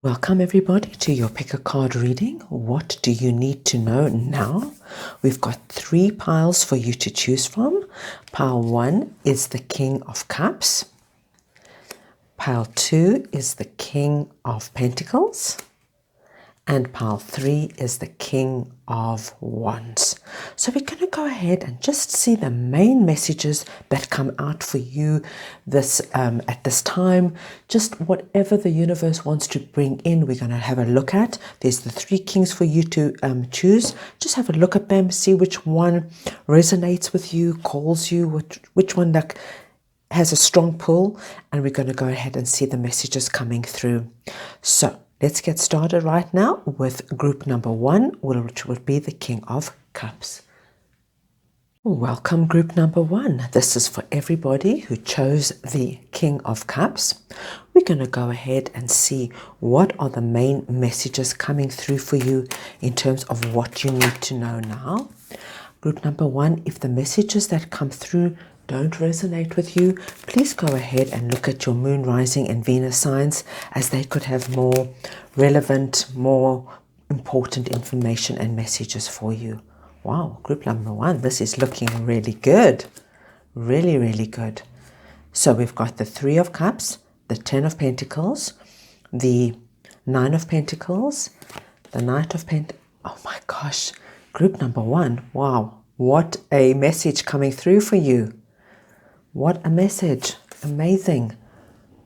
Welcome everybody to your pick a card reading. What do you need to know now? We've got 3 piles for you to choose from. Pile 1 is the King of Cups. Pile 2 is the King of Pentacles. And pile 3 is the King of Wands. So we're going to go ahead and just see the main messages that come out for you this at this time. Just whatever the universe wants to bring in, we're going to have a look at. There's the 3 kings for you to choose. Just have a look at them, see which one resonates with you, calls you, which one that has a strong pull, and we're going to go ahead and see the messages coming through. So let's get started right now with group number 1, which would be the King of Cups. Welcome group number 1. This is for everybody who chose the King of Cups. We're going to go ahead and see what are the main messages coming through for you in terms of what you need to know now. Group number 1, if the messages that come through don't resonate with you, please go ahead and look at your moon, rising and Venus signs, as they could have more relevant, more important information and messages for you. Wow, group number 1, this is looking really good. Really, really good. So we've got the 3 of Cups, the 10 of Pentacles, the 9 of Pentacles, the Knight of Pentacles. Oh my gosh, group number 1, wow, what a message coming through for you. What a message. Amazing.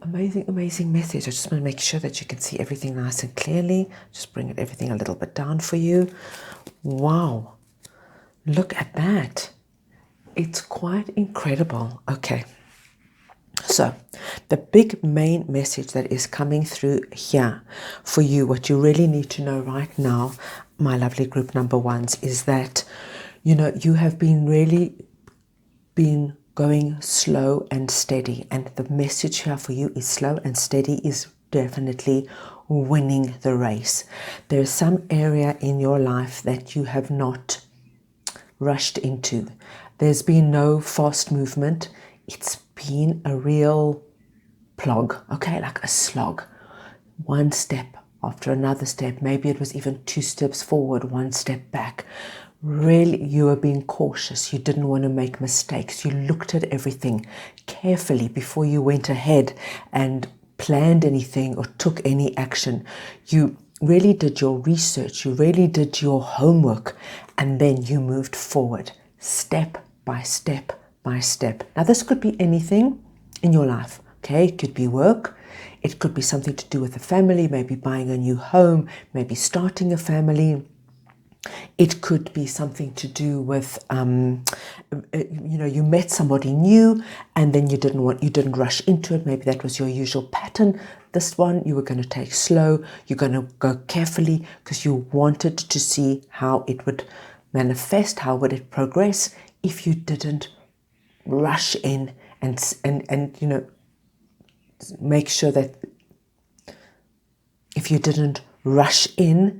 Amazing, amazing message. I just want to make sure that you can see everything nice and clearly. Just bring everything a little bit down for you. Wow. Look at that. It's quite incredible. Okay. So the big main message that is coming through here for you, what you really need to know right now, my lovely group number 1s, is that, you have been going slow and steady, and the message here for you is slow and steady is definitely winning the race. There is some area in your life that you have not rushed into. There's been no fast movement. It's been a real plog, okay, like a slog. One step after another step. Maybe it was even 2 steps forward, 1 step back. Really, you were being cautious. You didn't want to make mistakes. You looked at everything carefully before you went ahead and planned anything or took any action. You really did your research. You really did your homework. And then you moved forward, step by step by step. Now, this could be anything in your life, okay? It could be work. It could be something to do with a family, maybe buying a new home, maybe starting a family. It could be something to do with, you met somebody new and then you didn't rush into it. Maybe that was your usual pattern. This one, you were going to take slow. You're going to go carefully because you wanted to see how it would manifest, how would it progress if you didn't rush in and make sure that if you didn't rush in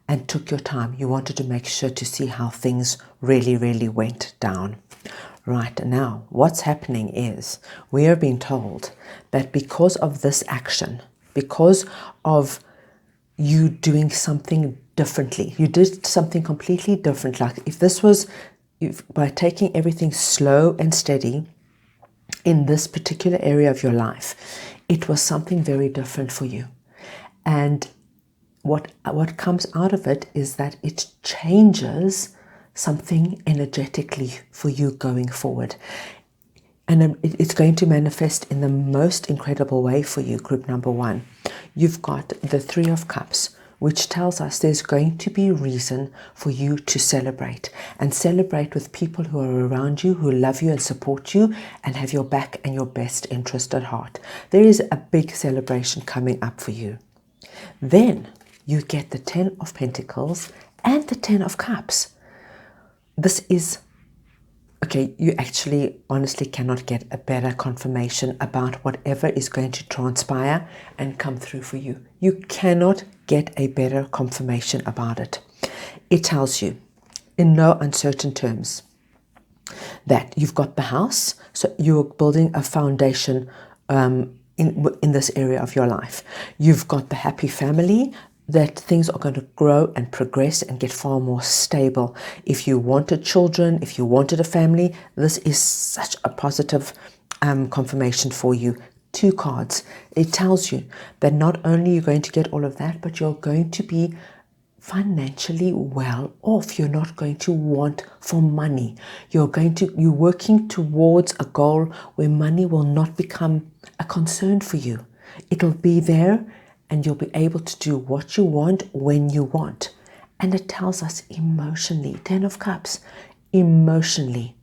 and took your time, you wanted to make sure to see how things really, really went down. Right now, what's happening is we are being told that because of this action, because of you doing something differently, you did something completely different. Like if by taking everything slow and steady in this particular area of your life, it was something very different for you. And what comes out of it is that it changes something energetically for you going forward. And it's going to manifest in the most incredible way for you, group number 1. You've got the 3 of Cups, which tells us there's going to be reason for you to celebrate, and celebrate with people who are around you, who love you and support you and have your back and your best interest at heart. There is a big celebration coming up for you. Then you get the 10 of Pentacles and the 10 of Cups. This is, okay, you actually honestly cannot get a better confirmation about whatever is going to transpire and come through for you. You cannot get a better confirmation about it. It tells you, in no uncertain terms, that you've got the house, so you're building a foundation in this area of your life. You've got the happy family, that things are going to grow and progress and get far more stable. If you wanted children, if you wanted a family, this is such a positive confirmation for you. 2 cards. It tells you that not only you're going to get all of that, but you're going to be financially well off. You're not going to want for money. You're working towards a goal where money will not become a concern for you. It'll be there, and you'll be able to do what you want when you want. And it tells us emotionally, 10 of Cups, emotionally,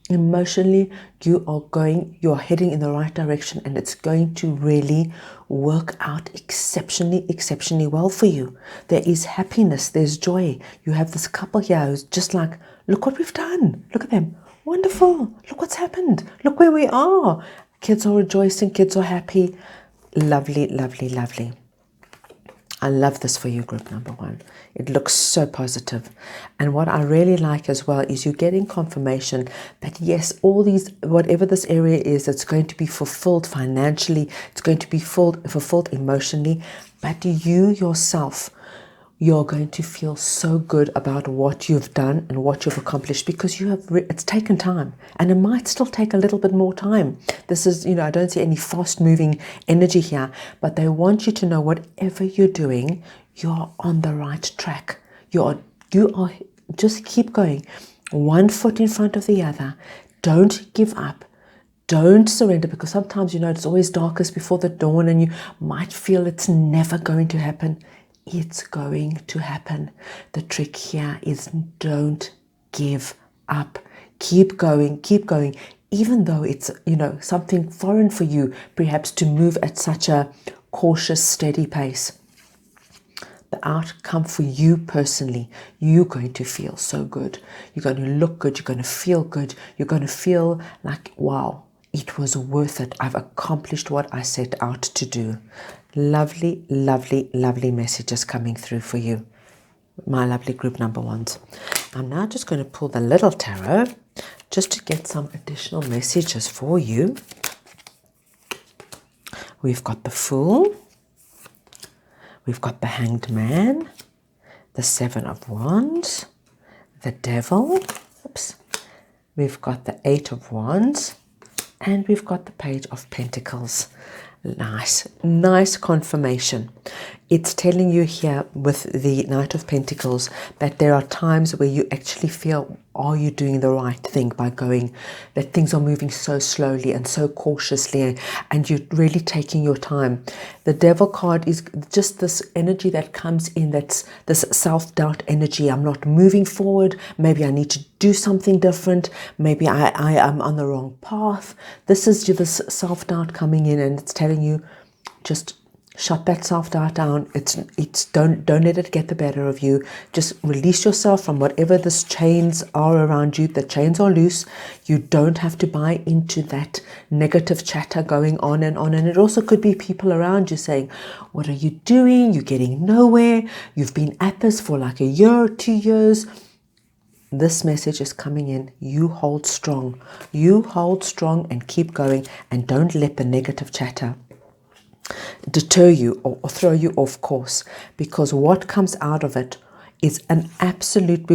you're heading in the right direction, and it's going to really work out exceptionally well for you. There is happiness, there's joy. You have this couple here who's just like, look what we've done. Look at them. Wonderful. Look what's happened. Look where we are. Kids are rejoicing. Kids are happy. Lovely, lovely, lovely. I love this for you, group number 1. It looks so positive. And what I really like as well is you're getting confirmation that yes, all these, whatever this area is, it's going to be fulfilled financially, it's going to be fulfilled emotionally, but you yourself, you're going to feel so good about what you've done and what you've accomplished, because it's taken time, and it might still take a little bit more time. This is, I don't see any fast moving energy here, but they want you to know whatever you're doing, you're on the right track. You are just keep going, 1 foot in front of the other. Don't give up. Don't surrender, because sometimes, it's always darkest before the dawn, and you might feel it's never going to happen. It's going to happen. The trick here is don't give up. Keep going, even though it's, something foreign for you, perhaps, to move at such a cautious, steady pace. The outcome for you personally, you're going to feel so good. You're going to look good. You're going to feel good. You're going to feel like, wow, it was worth it. I've accomplished what I set out to do. Lovely, lovely, lovely messages coming through for you, my lovely group number 1s. I'm now just going to pull the little tarot just to get some additional messages for you. We've got the Fool. We've got the Hanged Man, the 7 of Wands, the Devil. Oops. We've got the 8 of Wands, and we've got the Page of Pentacles. Nice confirmation. It's telling you here with the Knight of Pentacles that there are times where you actually feel, are you doing the right thing by going, that things are moving so slowly and so cautiously, and you're really taking your time. The Devil card is just this energy that comes in, that's this self-doubt energy. I'm not moving forward. Maybe I need to do something different. Maybe I am on the wrong path. This is this self-doubt coming in, and it's telling you, just shut that self-doubt down. It's don't let it get the better of you. Just release yourself from whatever these chains are around you. The chains are loose. You don't have to buy into that negative chatter going on and on. And it also could be people around you saying, what are you doing? You're getting nowhere. You've been at this for like a year or 2 years. This message is coming in. You hold strong. You hold strong and keep going, and don't let the negative chatter deter you or throw you off course, because what comes out of it is an absolute,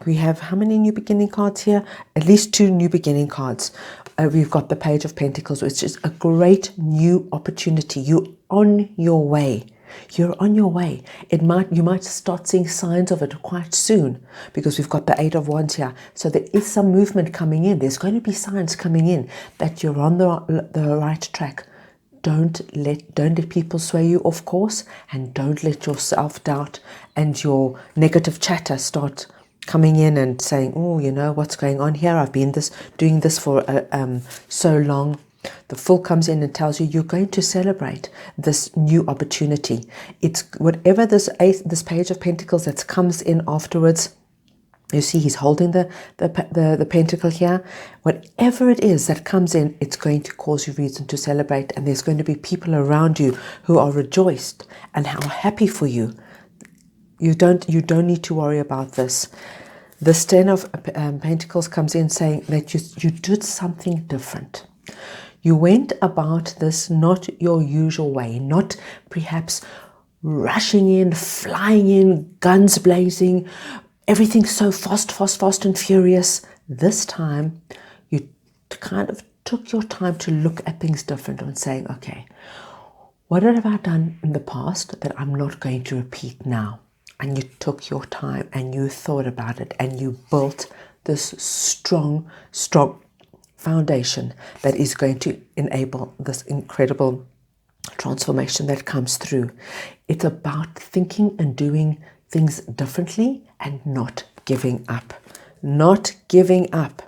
we have how many new beginning cards here? At least 2 new beginning cards. We've got the Page of Pentacles, which is a great new opportunity. You're on your way. You're on your way. You might start seeing signs of it quite soon, because we've got the 8 of Wands here. So there is some movement coming in. There's going to be signs coming in that you're on the right track. Don't let people sway you off course, and don't let your self-doubt and your negative chatter start coming in and saying, oh, what's going on here? I've been doing this for so long. The Fool comes in and tells you you're going to celebrate this new opportunity. It's whatever this Page of Pentacles that comes in afterwards. You see, he's holding the pentacle here. Whatever it is that comes in, it's going to cause you reason to celebrate, and there's going to be people around you who are rejoiced and are happy for you. You don't need to worry about this. The 10 of Pentacles comes in saying that you did something different. You went about this not your usual way, not perhaps rushing in, flying in, guns blazing, everything so fast, fast, fast and furious. This time, you kind of took your time to look at things different and saying, okay, what have I done in the past that I'm not going to repeat now? And you took your time and you thought about it and you built this strong, strong foundation that is going to enable this incredible transformation that comes through. It's about thinking and doing things differently and not giving up. Not giving up.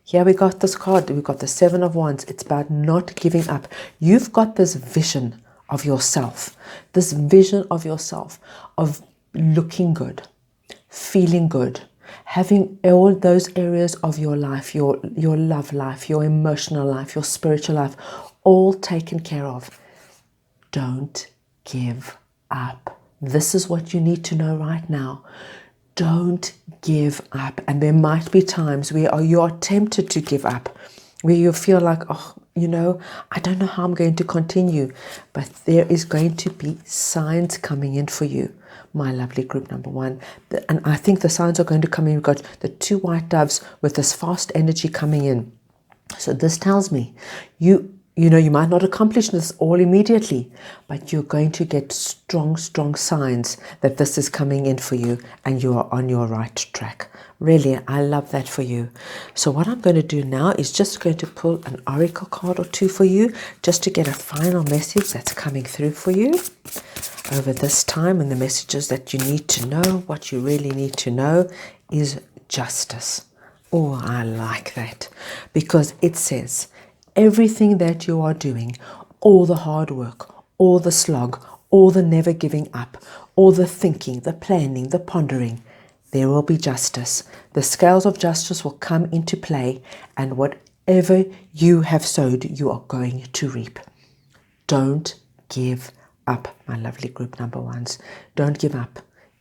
Here we got this card. We've got the Seven of Wands. It's about not giving up. You've got this vision of yourself. This vision of yourself of looking good, feeling good, having all those areas of your life, your love life, your emotional life, your spiritual life, all taken care of. Don't give up. This is what you need to know right now. Don't give up. And there might be times where you are tempted to give up, where you feel like, oh, I don't know how I'm going to continue. But there is going to be signs coming in for you, my lovely group number one. And I think the signs are going to come in. We've got the two white doves with this fast energy coming in. So this tells me you might not accomplish this all immediately, but you're going to get strong, strong signs that this is coming in for you and you are on your right track. Really, I love that for you. So what I'm going to do now is just going to pull an oracle card or two for you, just to get a final message that's coming through for you over this time. And the messages that you need to know, what you really need to know, is justice. Oh, I like that, because it says, everything that you are doing, all the hard work, all the slog, all the never giving up, all the thinking, the planning, the pondering, there will be justice. The scales of justice will come into play, and whatever you have sowed, you are going to reap. Don't give up, my lovely group number ones. Don't give up.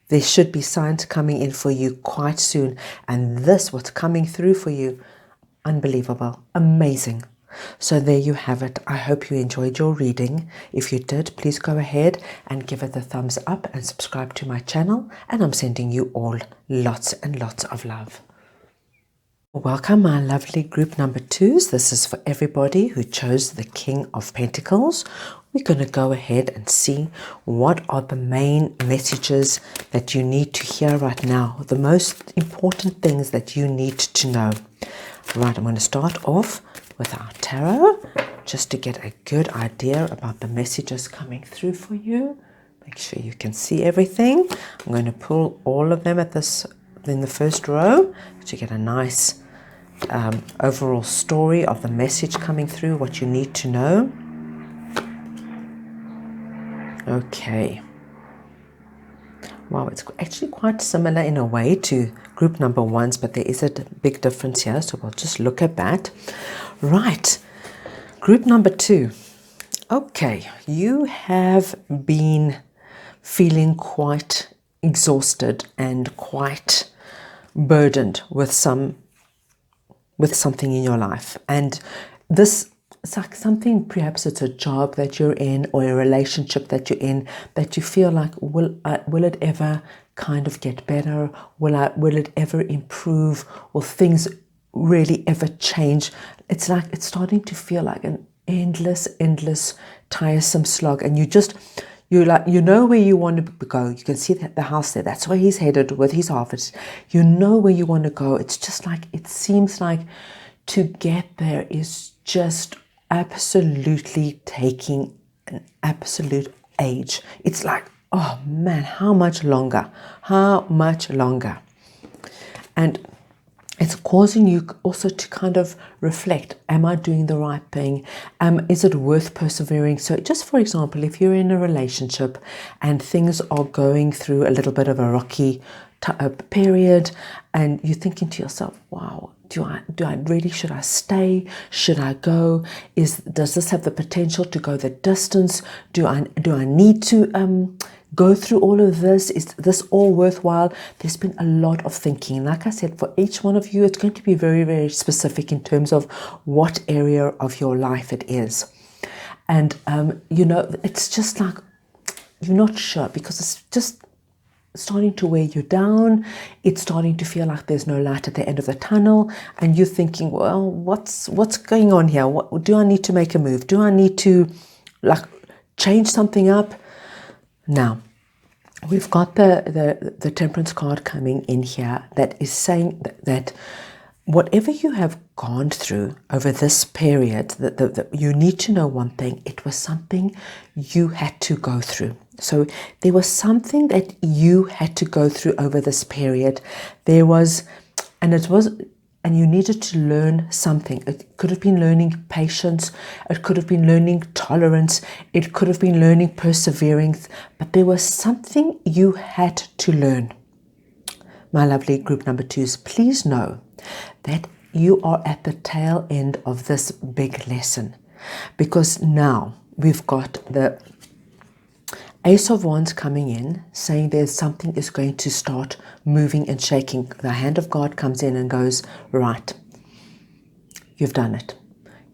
There should be signs coming in for you quite soon, and this, what's coming through for you, unbelievable, amazing. So there you have it. I hope you enjoyed your reading. If you did, please go ahead and give it the thumbs up and subscribe to my channel. And I'm sending you all lots and lots of love. Welcome, my lovely group number twos. This is for everybody who chose the King of Pentacles. We're going to go ahead and see what are the main messages that you need to hear right now. The most important things that you need to know. Right, I'm going to start off with our tarot, just to get a good idea about the messages coming through for you. Make sure you can see everything. I'm going to pull all of them in the first row to get a nice overall story of the message coming through, what you need to know. Okay. Wow, it's actually quite similar in a way to group number ones, but there is a big difference here, so we'll just look at that. Right, group number two. Okay, you have been feeling quite exhausted and quite burdened with something in your life, and this, it's like something, perhaps it's a job that you're in or a relationship that you're in, that you feel like, will it ever kind of get better? Will it ever improve? Will things really ever change? It's like it's starting to feel like an endless, tiresome slog, and you know where you want to go. You can see that the house there. That's where he's headed with his harvest. You know where you want to go. It's just like, it seems like to get there is just absolutely taking an absolute age. It's like, oh man, how much longer? How much longer? And it's causing you also to kind of reflect, am I doing the right thing? Is it worth persevering? So just for example, if you're in a relationship and things are going through a little bit of a rocky period, and you're thinking to yourself, wow, do I really, should I stay? Should I go? Does this have the potential to go the distance? Do I need to go through all of this? Is this all worthwhile? There's been a lot of thinking. Like I said, for each one of you, it's going to be very, very specific in terms of what area of your life it is. And, it's just like you're not sure because it's just starting to wear you down. It's starting to feel like there's no light at the end of the tunnel, and you're thinking, well, what's going on here? What do I need to make a move? Do I need to change something up? Now, we've got the Temperance card coming in here that is saying that whatever you have gone through over this period, you need to know one thing: it was something you had to go through. So there was something that you had to go through over this period. And you needed to learn something. It could have been learning patience. It could have been learning tolerance. It could have been learning perseverance. But there was something you had to learn. My lovely group number 2s, please know that you are at the tail end of this big lesson, because now we've got the Ace of Wands coming in, saying there's something is going to start moving and shaking. The hand of God comes in and goes, right, you've done it.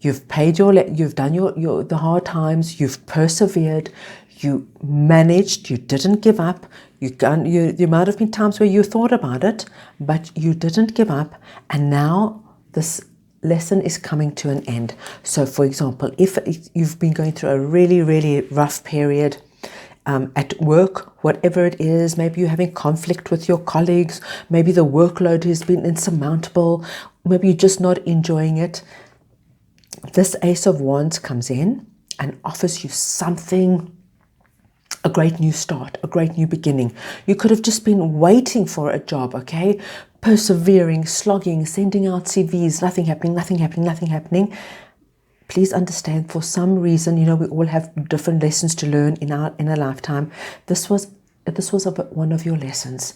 You've paid you've done the hard times. You've persevered. You managed. You didn't give up. There might have been times where you thought about it, but you didn't give up. And now this lesson is coming to an end. So, for example, if you've been going through a really, really rough period, at work, whatever it is, maybe you're having conflict with your colleagues, maybe the workload has been insurmountable, maybe you're just not enjoying it. This Ace of Wands comes in and offers you something, a great new start, a great new beginning. You could have just been waiting for a job, okay? Persevering, slogging, sending out CVs, nothing happening. Please understand, for some reason, we all have different lessons to learn in a lifetime. This was one of your lessons,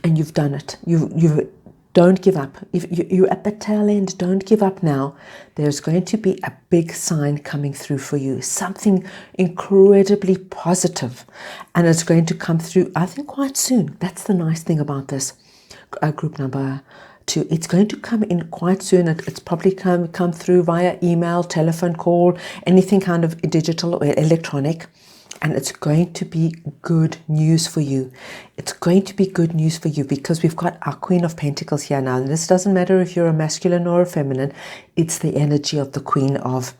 and you've done it. You don't give up. If you're at the tail end, don't give up now. There's going to be a big sign coming through for you, something incredibly positive, and it's going to come through, I think, quite soon. That's the nice thing about this group number 2. It's going to come in quite soon. It's probably come through via email, telephone call, anything kind of digital or electronic, and it's going to be good news for you. It's going to be good news for you because we've got our Queen of Pentacles here now. And this doesn't matter if you're a masculine or a feminine. It's the energy of the Queen of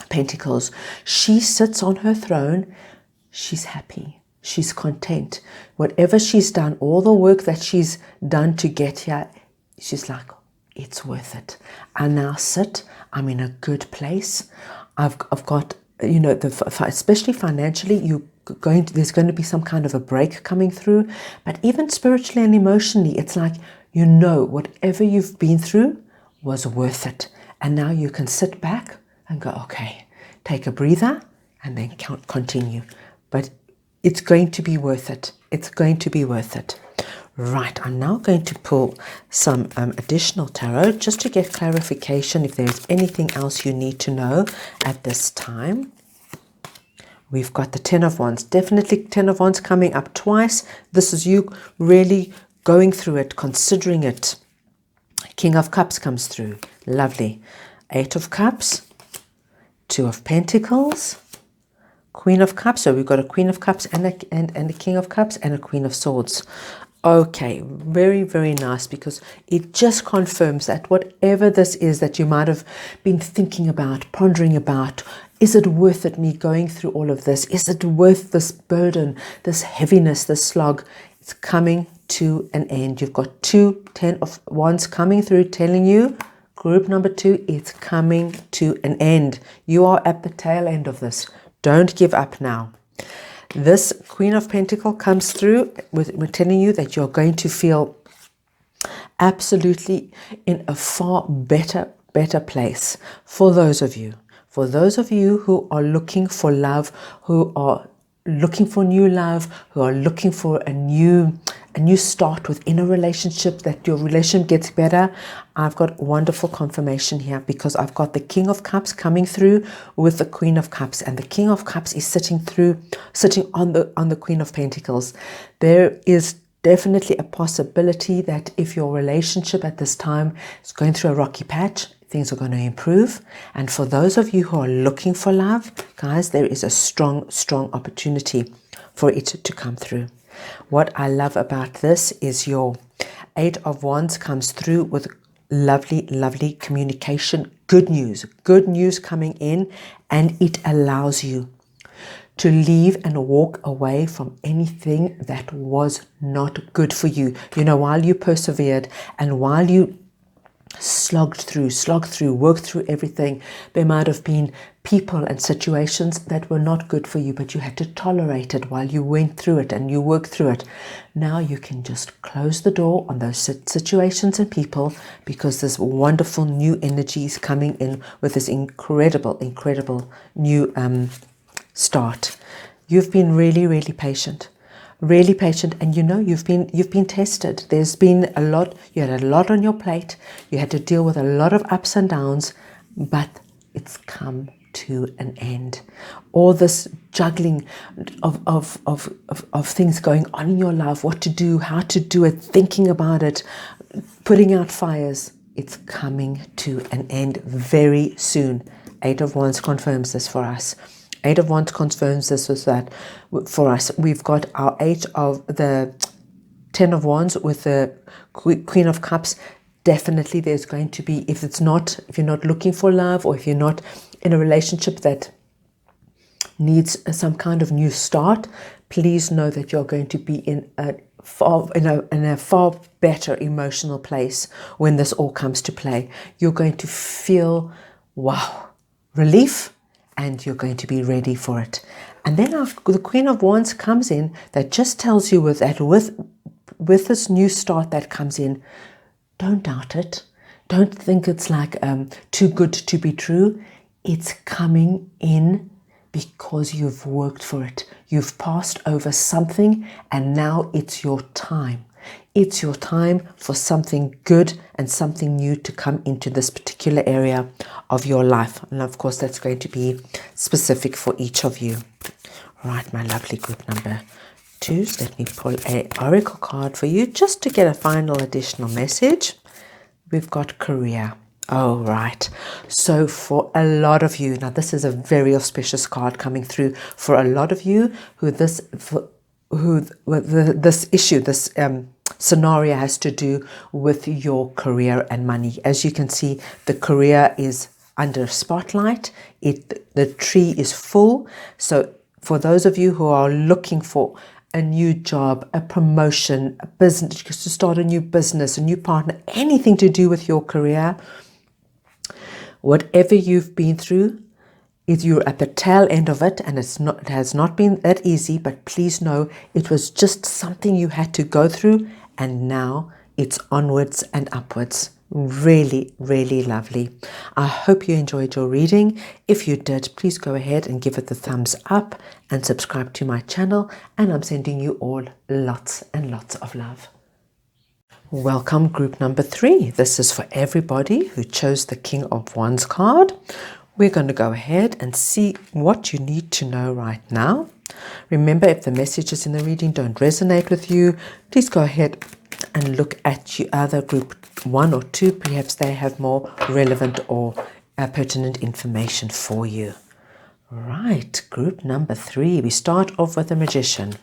Pentacles. She sits on her throne. She's happy. She's content. Whatever she's done, all the work that she's done to get here, she's like, it's worth it. I now sit. I'm in a good place. I've got, especially financially, there's going to be some kind of a break coming through. But even spiritually and emotionally, it's like, whatever you've been through was worth it. And now you can sit back and go, okay, take a breather and then continue. But it's going to be worth it. It's going to be worth it. Right, I'm now going to pull some additional tarot just to get clarification if there's anything else you need to know at this time. We've got the 10 of Wands. Definitely 10 of Wands coming up twice. This is you really going through it, considering it. King of Cups comes through. Lovely. 8 of Cups. 2 of Pentacles. Queen of Cups. So we've got a Queen of Cups and a King of Cups and a Queen of Swords. Okay, very, very nice, because it just confirms that whatever this is that you might have been thinking about, pondering about, is it worth it, me going through all of this? Is it worth this burden, this heaviness, this slog? It's coming to an end. You've got 10 of Wands coming through, telling you, group number 2, it's coming to an end. You are at the tail end of this. Don't give up now. This Queen of Pentacles comes through. We're telling you that you're going to feel absolutely in a far better place for those of you. For those of you who are looking for love, who are looking for new love, who are looking for a new a new start within a relationship, that your relationship gets better. I've got wonderful confirmation here, because I've got the King of Cups coming through with the Queen of Cups, and the King of Cups is sitting on the Queen of Pentacles. There is definitely a possibility that if your relationship at this time is going through a rocky patch, things are going to improve. And for those of you who are looking for love, guys, there is a strong, strong opportunity for it to come through. What I love about this is your Eight of Wands comes through with lovely, lovely communication, good news coming in, and it allows you to leave and walk away from anything that was not good for you. You know, while you persevered and while you slogged through, worked through everything, there might have been people and situations that were not good for you, but you had to tolerate it while you went through it and you worked through it. Now you can just close the door on those situations and people, because there's wonderful new energies coming in with this incredible new start. You've been really, really patient, and you know you've been tested. There's been a lot. You had a lot on your plate. You had to deal with a lot of ups and downs, but it's come to an end. All this juggling of things going on in your life, what to do, how to do it, thinking about it, putting out fires, it's coming to an end very soon. Eight of Wands confirms this for us. Eight of Wands confirms this with that for us. We've got our the 10 of Wands with the Queen of Cups. Definitely there's going to be, if you're not looking for love, or if you're not in a relationship that needs some kind of new start, please know that you're going to be in a far better emotional place when this all comes to play. You're going to feel, wow, relief, and you're going to be ready for it. And then the Queen of Wands comes in, that just tells you with this new start that comes in, don't doubt it. Don't think it's like too good to be true. It's coming in because you've worked for it. You've passed over something, and now it's your time. It's your time for something good and something new to come into this particular area of your life. And of course, that's going to be specific for each of you. Right, my lovely group number 2. So let me pull an oracle card for you just to get a final additional message. We've got career. Oh, right. So for a lot of you, now this is a very auspicious card coming through for a lot of you this scenario has to do with your career and money. As you can see, the career is under spotlight. The tree is full. So for those of you who are looking for a new job, a promotion, a business, to start a new business, a new partner, anything to do with your career, whatever you've been through, if you're at the tail end of it, and it has not been that easy, but please know it was just something you had to go through, and now it's onwards and upwards. Really, really lovely. I hope you enjoyed your reading. If you did, please go ahead and give it the thumbs up and subscribe to my channel, and I'm sending you all lots and lots of love. Welcome, group number 3. This is for everybody who chose the King of Wands card. We're going to go ahead and see what you need to know right now. Remember, if the messages in the reading don't resonate with you, please go ahead and look at your other group 1 or 2. Perhaps they have more relevant or pertinent information for you. Right, group number 3. We start off with the Magician,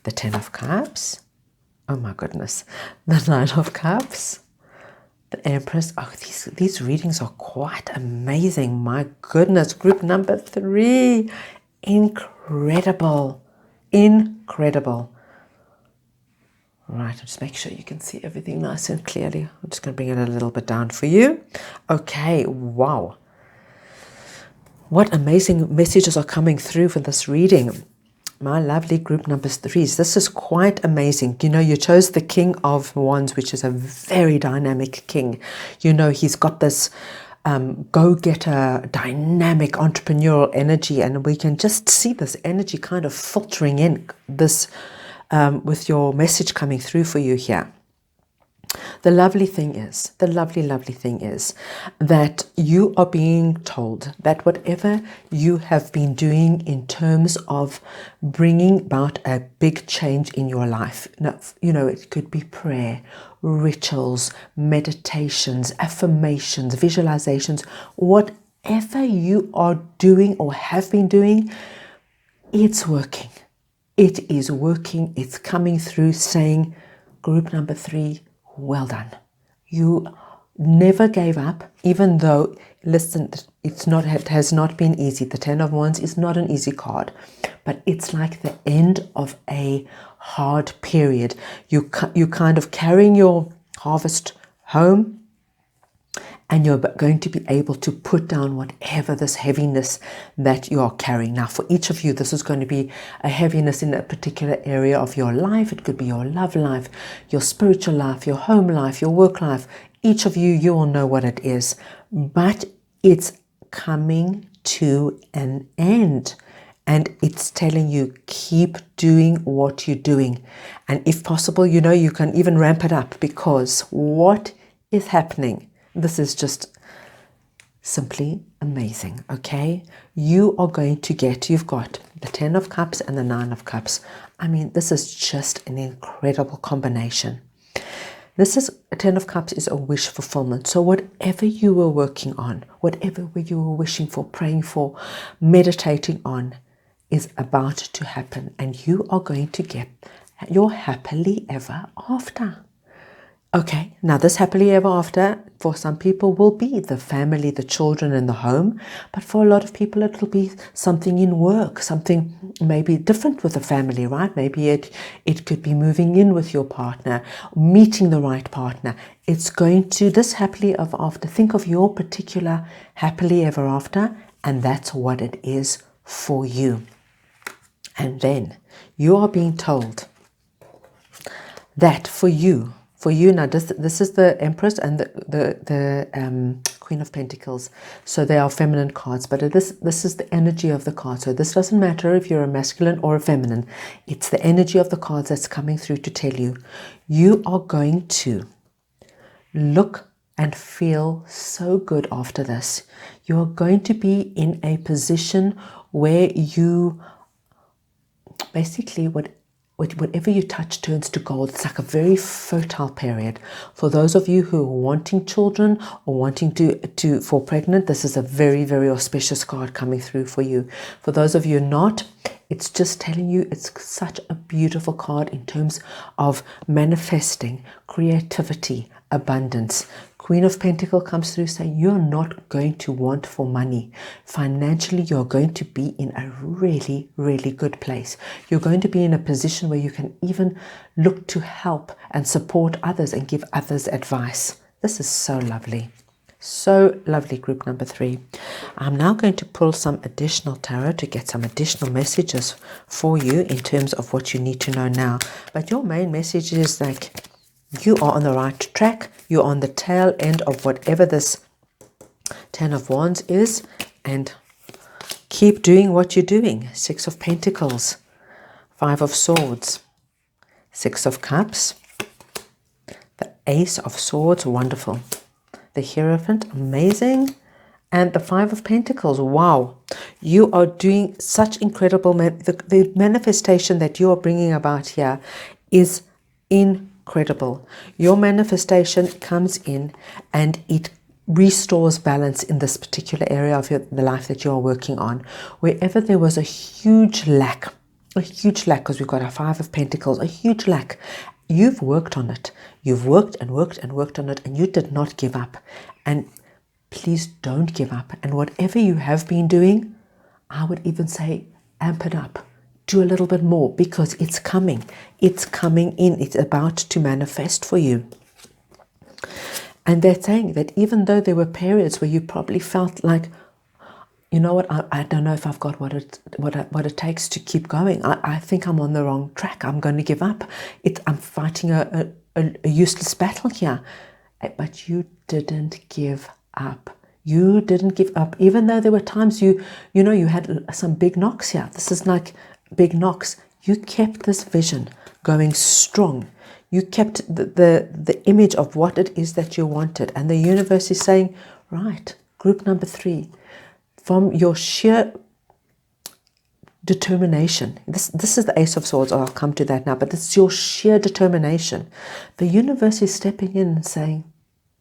the 10 of Cups. Oh my goodness, the 9 of Cups. The Empress. Oh, these readings are quite amazing. My goodness. Group number 3. Incredible. Incredible. Right, just make sure you can see everything nice and clearly. I'm just going to bring it a little bit down for you. Okay, wow. What amazing messages are coming through for this reading. My lovely group number 3s. This is quite amazing. You know, you chose the King of Wands, which is a very dynamic king. You know, he's got this go-getter, dynamic, entrepreneurial energy, and we can just see this energy kind of filtering in. This with your message coming through for you here. The lovely thing is that you are being told that whatever you have been doing in terms of bringing about a big change in your life, it could be prayer, rituals, meditations, affirmations, visualizations, whatever you are doing or have been doing, it's working. It is working. It's coming through, saying, group number 3, well done. You never gave up, even though, listen, it has not been easy. The 10 of Wands is not an easy card, but it's like the end of a hard period. You kind of carrying your harvest home, and you're going to be able to put down whatever this heaviness that you are carrying. Now, for each of you, this is going to be a heaviness in a particular area of your life. It could be your love life, your spiritual life, your home life, your work life. Each of you, you will know what it is. But it's coming to an end. And it's telling you, keep doing what you're doing. And if possible, you can even ramp it up, because what is happening, this is just simply amazing, okay? You've got the 10 of Cups and the 9 of Cups. I mean, this is just an incredible combination. A 10 of Cups is a wish fulfillment. So whatever you were working on, whatever you were wishing for, praying for, meditating on, is about to happen. And you are going to get your happily ever after. Okay, now this happily ever after for some people will be the family, the children, and the home. But for a lot of people, it'll be something in work, something maybe different with the family, right? Maybe it could be moving in with your partner, meeting the right partner. It's going to, this happily ever after, think of your particular happily ever after, and that's what it is for you. And then you are being told that for you now, this is the Empress and the Queen of Pentacles. So they are feminine cards, but this is the energy of the card. So this doesn't matter if you're a masculine or a feminine. It's the energy of the cards that's coming through to tell you, you are going to look and feel so good after this. You are going to be in a position where you basically whatever you touch turns to gold. It's like a very fertile period. For those of you who are wanting children or wanting to fall pregnant, this is a very, very auspicious card coming through for you. For those of you not, it's just telling you it's such a beautiful card in terms of manifesting, creativity, abundance. Queen of Pentacles comes through saying you're not going to want for money. Financially, you're going to be in a really, really good place. You're going to be in a position where you can even look to help and support others and give others advice. This is so lovely. So lovely, group number 3. I'm now going to pull some additional tarot to get some additional messages for you in terms of what you need to know now. But your main message is like, you are on the right track. You're on the tail end of whatever this 10 of Wands is, and keep doing what you're doing. 6 of Pentacles, 5 of Swords, 6 of Cups, the Ace of Swords, wonderful. The Hierophant, amazing. And the 5 of Pentacles, wow. You are doing such incredible, the manifestation that you are bringing about here is incredible. Your manifestation comes in and it restores balance in this particular area of the life that you are working on. Wherever there was a huge lack, because we've got our 5 of Pentacles, a huge lack. You've worked on it. You've worked and worked and worked on it, and you did not give up. And please don't give up. And whatever you have been doing, I would even say amp it up. Do a little bit more, because it's coming. It's coming in. It's about to manifest for you. And they're saying that even though there were periods where you probably felt like, you know what, I don't know if I've got what it takes to keep going. I think I'm on the wrong track. I'm going to give up. I'm fighting a useless battle here. But you didn't give up. You didn't give up, even though there were times you had some big knocks here. This is like big knocks. You kept this vision going strong. You kept the image of what it is that you wanted. And the universe is saying, right, group number 3, from your sheer determination. This is the Ace of Swords. I'll come to that now. But it's your sheer determination. The universe is stepping in and saying,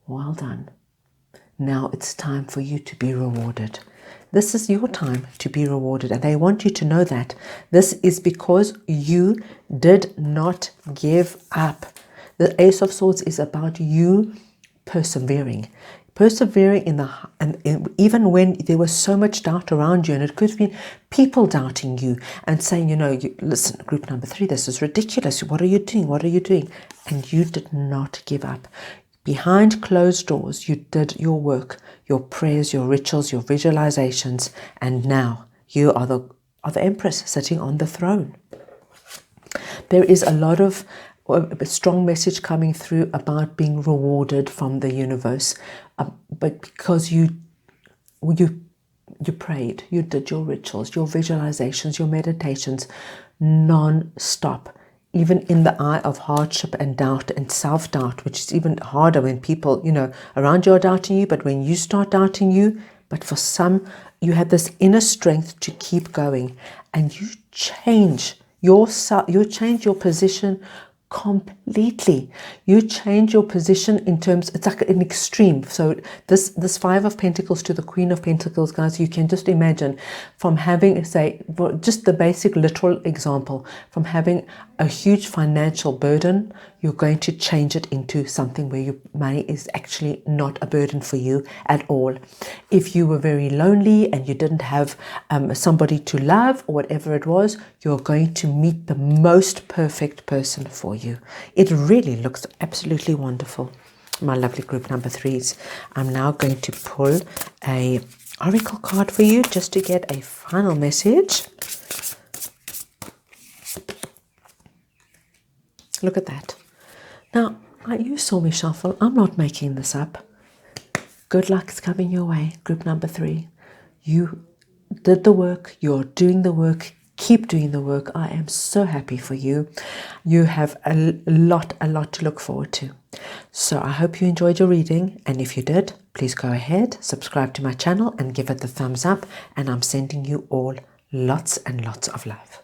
well done. Now it's time for you to be rewarded. This is your time to be rewarded, and they want you to know that. This is because you did not give up. The Ace of Swords is about you persevering. Persevering even when there was so much doubt around you, and it could have been people doubting you and saying, listen, group number 3, this is ridiculous. What are you doing? What are you doing? And you did not give up. Behind closed doors, you did your work, your prayers, your rituals, your visualizations, and now you are the Empress sitting on the throne. There is a lot of a strong message coming through about being rewarded from the universe, but because you prayed, you did your rituals, your visualizations, your meditations non-stop. Even in the eye of hardship and doubt and self-doubt, which is even harder when people, around you are doubting you, but when you start doubting you, but for some, you had this inner strength to keep going, and you change your position completely. You change your position in terms, it's like an extreme. So this 5 of Pentacles to the Queen of Pentacles, guys, you can just imagine from having, say, just the basic literal example, from having a huge financial burden, you're going to change it into something where your money is actually not a burden for you at all. If you were very lonely and you didn't have somebody to love or whatever it was, you're going to meet the most perfect person for you. It really looks absolutely wonderful. My lovely group number 3s. I'm now going to pull a oracle card for you just to get a final message. Look at that. Now, you saw me shuffle. I'm not making this up. Good luck is coming your way, group number 3. You did the work. You're doing the work. Keep doing the work. I am so happy for you. You have a lot to look forward to. So I hope you enjoyed your reading. And if you did, please go ahead, subscribe to my channel and give it the thumbs up. And I'm sending you all lots and lots of love.